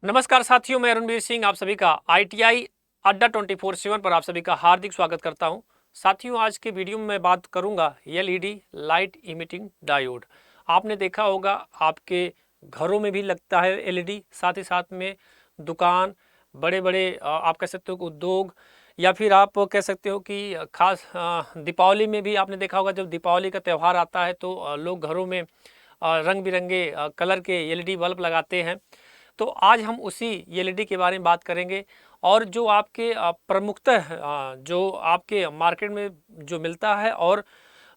नमस्कार साथियों, मैं रणबीर सिंह आप सभी का ITI अड्डा 24/7 पर आप सभी का हार्दिक स्वागत करता हूं। साथियों, आज के वीडियो में मैं बात करूंगा LED लाइट इमिटिंग डायोड। आपने देखा होगा आपके घरों में भी लगता है LED, साथ ही साथ में दुकान, बड़े बड़े आप कह सकते हो कि उद्योग, या फिर आप कह सकते हो कि खास दीपावली में भी आपने देखा होगा। जब दीपावली का त्यौहार आता है तो लोग घरों में रंग बिरंगे कलर के LED बल्ब लगाते हैं। तो आज हम उसी LED के बारे में बात करेंगे, और जो आपके प्रमुखतः जो आपके मार्केट में जो मिलता है, और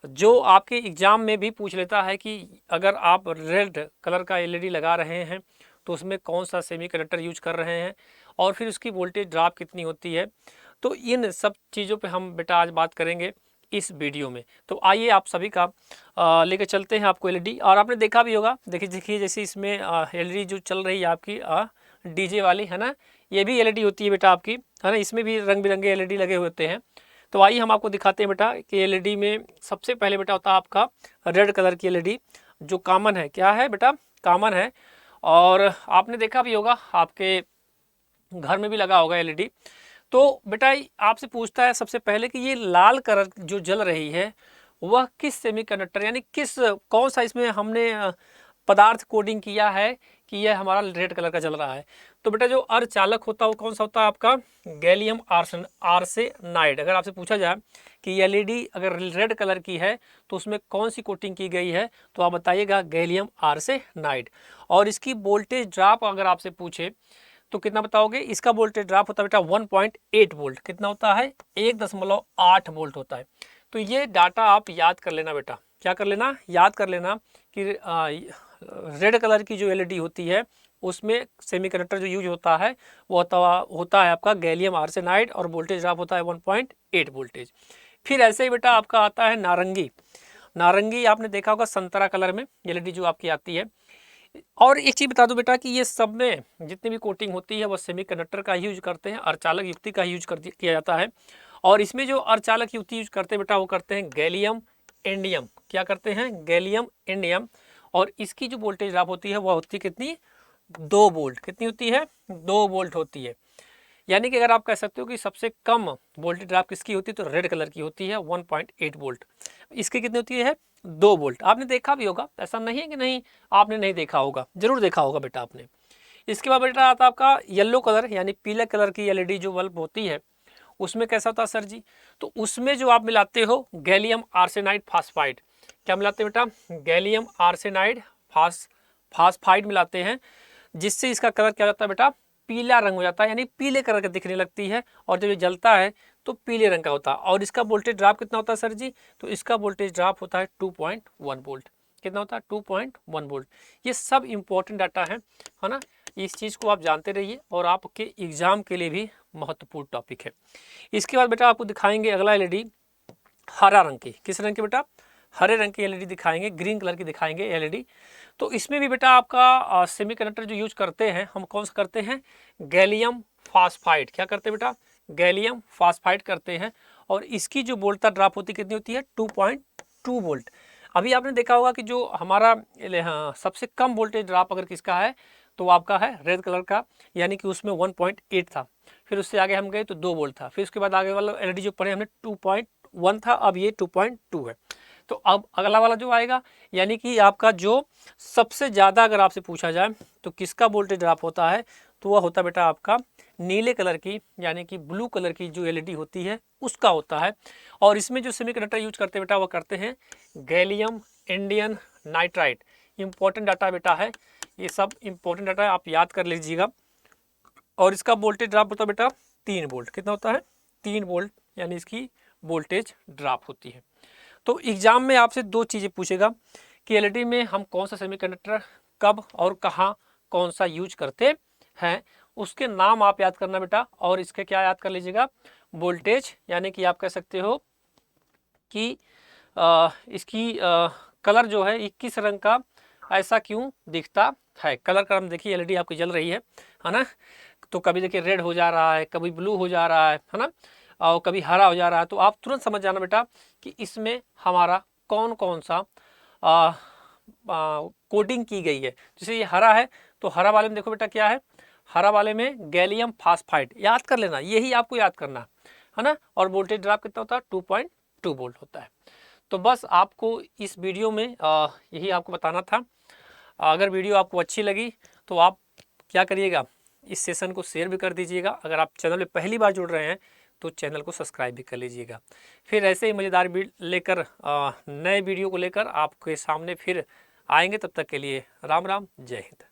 जो आपके एग्ज़ाम में भी पूछ लेता है कि अगर आप रेड कलर का LED लगा रहे हैं तो उसमें कौन सा सेमीकंडक्टर यूज कर रहे हैं, और फिर उसकी वोल्टेज ड्रॉप कितनी होती है। तो इन सब चीज़ों पे हम बेटा आज बात करेंगे इस वीडियो में। तो आइए आप सभी का लेके चलते हैं आपको LED। और आपने देखा भी होगा, देखिए जैसे इसमें LED जो चल रही है आपकी DJ वाली है ना, ये भी LED होती है बेटा आपकी, है ना। इसमें भी रंग बिरंगे LED लगे होते हैं। तो आइए हम आपको दिखाते हैं बेटा कि LED में सबसे पहले बेटा होता है आपका रेड कलर की LED, जो कॉमन है। क्या है बेटा? कॉमन है। और आपने देखा भी होगा, आपके घर में भी लगा होगा LED। तो बेटा आपसे पूछता है सबसे पहले कि ये लाल कलर जो जल रही है वह किस सेमीकंडक्टर, यानी किस कौन सा इसमें हमने पदार्थ कोडिंग किया है कि यह हमारा रेड कलर का जल रहा है। तो बेटा जो अर्धचालक होता है वो कौन सा होता है आपका? Gallium arsenide. अगर आपसे पूछा जाए कि LED अगर रेड कलर की है तो उसमें कौन सी कोटिंग की गई है, तो आप बताइएगा गैलियम आर्सेनाइड। और इसकी वोल्टेज ड्रॉप अगर आपसे पूछे तो कितना बताओगे? इसका वोल्टेज ड्रॉप होता है बेटा 1.8 वोल्ट। कितना होता है? 1.8 वोल्ट होता है। तो ये डाटा आप याद कर लेना बेटा। क्या कर लेना? याद कर लेना कि रेड कलर की जो LED होती है उसमें सेमीकंडक्टर जो यूज होता है वो होता है आपका गैलियम आर्सेनाइड, और वोल्टेज ड्रॉप होता है 1.8 वोल्टेज। फिर ऐसे ही बेटा आपका आता है नारंगी। नारंगी आपने देखा होगा संतरा कलर में LED जो आपकी आती है। और एक चीज़ बता दो बेटा कि ये सब में जितनी भी कोटिंग होती है वो सेमीकंडक्टर का ही यूज करते हैं, अर्धचालक युक्ति का ही यूज किया जाता है। और इसमें जो अर्धचालक युक्ति यूज करते हैं बेटा वो करते हैं गैलियम इंडियम। क्या करते हैं? Gallium indium. और इसकी जो वोल्टेज ड्रॉप होती है वह होती है कितनी? 2 वोल्ट। कितनी होती है? 2 वोल्ट होती है। यानी कि अगर आप कह सकते हो कि सबसे कम वोल्टेज ड्रॉप किसकी होती है, तो रेड कलर की होती है 1.8 वोल्ट। इसकी कितनी होती है? 2 वोल्ट। आपने देखा भी होगा, ऐसा नहीं है कि नहीं आपने नहीं देखा होगा, जरूर देखा होगा बेटा आपने। इसके बाद बेटा आता है आपका येलो कलर, यानी पीले कलर की LED जो बल्ब होती है उसमें कैसा होता है सर जी? तो उसमें जो आप मिलाते हो गैलियम आर्सेनाइड फास्फाइड। क्या मिलाते हैं बेटा? गैलियम आर्सेनाइड फास्फाइड मिलाते हैं, जिससे इसका कलर क्या होता है बेटा? पीला रंग हो जाता है, यानी पीले कलर का दिखने लगती है। और जब ये जलता है तो पीले रंग का होता है। और इसका वोल्टेज ड्रॉप कितना होता है सर जी? तो इसका वोल्टेज ड्रॉप होता है 2.1 वोल्ट। कितना होता है? 2.1 वोल्ट। ये सब इंपॉर्टेंट डाटा है ना। इस चीज़ को आप जानते रहिए, और आपके एग्जाम के लिए भी महत्वपूर्ण टॉपिक है। इसके बाद बेटा आपको दिखाएंगे अगला LED हरा रंग की। किस रंग की बेटा? हरे रंग की LED दिखाएंगे, ग्रीन कलर की दिखाएंगे LED। तो इसमें भी बेटा आपका सेमीकंडक्टर जो यूज करते हैं हम कौन सा करते हैं? Gallium phosphide. क्या करते हैं बेटा? गैलियम फास्फाइड करते हैं। और इसकी जो वोल्टेज ड्रॉप होती कितनी होती है? 2.2 वोल्ट। अभी आपने देखा होगा कि जो हमारा सबसे कम वोल्टेज ड्रॉप अगर किसका है तो आपका है रेड कलर का, यानी कि उसमें 1.8 था। फिर उससे आगे हम गए तो 2 वोल्ट था। फिर उसके बाद आगे वाला LED जो पढ़े हमने 2.1 था, अब ये 2.2 है। तो अब अगला वाला जो आएगा, यानी कि आपका जो सबसे ज़्यादा अगर आपसे पूछा जाए तो किसका वोल्टेज ड्रॉप होता है, तो वह होता है बेटा आपका नीले कलर की, यानी कि ब्लू कलर की जो LED होती है उसका होता है। और इसमें जो सेमीकंडक्टर यूज करते हैं बेटा वो करते हैं gallium indium nitride. Important data बेटा है, ये सब इंपॉर्टेंट डाटा है, आप याद कर लीजिएगा। और इसका वोल्टेज ड्रॉप होता है बेटा 3 वोल्ट। कितना होता है? 3 वोल्ट, यानी इसकी वोल्टेज ड्रॉप होती है। तो एग्जाम में आपसे 2 चीज़ें पूछेगा कि LED में हम कौन सा सेमीकंडक्टर कब और कहाँ कौन सा यूज करते हैं, उसके नाम आप याद करना बेटा। और इसके क्या याद कर लीजिएगा? वोल्टेज, यानी कि आप कह सकते हो कि इसकी कलर जो है 21 रंग का ऐसा क्यों दिखता है। कलर का हम देखिए LED आपकी जल रही है ना। तो कभी देखिए रेड हो जा रहा है, कभी ब्लू हो जा रहा है ना, और कभी हरा हो जा रहा है। तो आप तुरंत समझ जाना बेटा कि इसमें हमारा कौन कौन सा कोडिंग की गई है। जैसे ये हरा है तो हरा वाले में देखो बेटा क्या है? हरा वाले में गैलियम फास्फाइड, याद कर लेना, यही आपको याद करना है ना। और वोल्टेज ड्रॉप कितना होता है, 2.2 वोल्ट होता है। तो बस आपको इस वीडियो में यही आपको बताना था। अगर वीडियो आपको अच्छी लगी तो आप क्या करिएगा, इस सेशन को शेयर भी कर दीजिएगा। अगर आप चैनल में पहली बार जुड़ रहे हैं तो चैनल को सब्सक्राइब भी कर लीजिएगा। फिर ऐसे ही मज़ेदार लेकर नए वीडियो को लेकर आपके सामने फिर आएंगे। तब तक के लिए राम राम, जय हिंद।